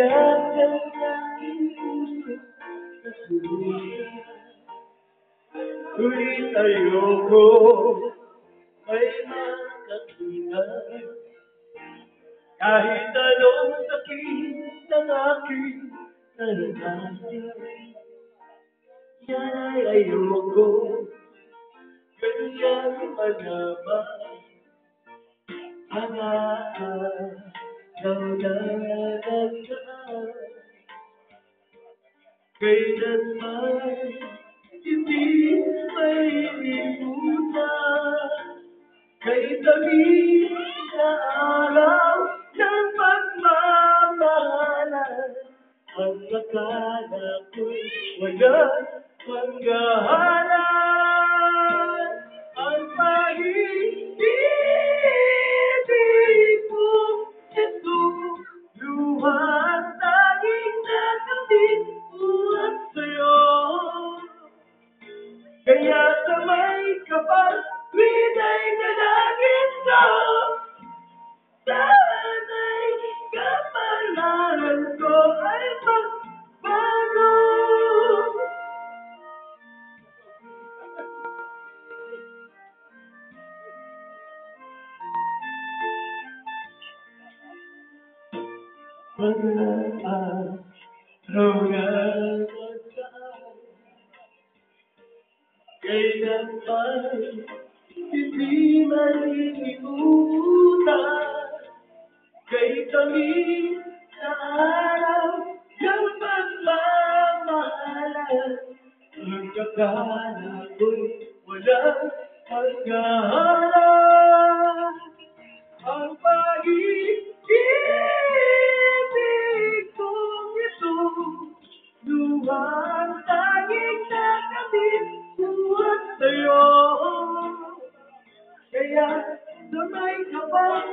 Iyakan ng puso sa sulit. Ngunit ayoko ay makatingin. Kahit anong sakit ng aking nalalaman, yan ay ayoko, ganyan malaman. Ang araw na nagdaan, kailanman hindi mailimutan. Kay tabi sa araw ng pagmamahalan, ang akala ko'y walang hangganan. Ang pag-ibig kong ito, luha at tanging nakatid buhat sa'yo. Kaya sa may kapal, winay dalangin ko, sana'y kapalaran ko ay magbago. Mga araw na nagdaan, kailanman hindi malilimutan. Kay kami sa araw ng pagmamahalan, ang akala ko'y walang hangganan. Ang pag-ibig kong ito, luhang tanging nakatid buhat sa'yo. Kaya sa may kapal,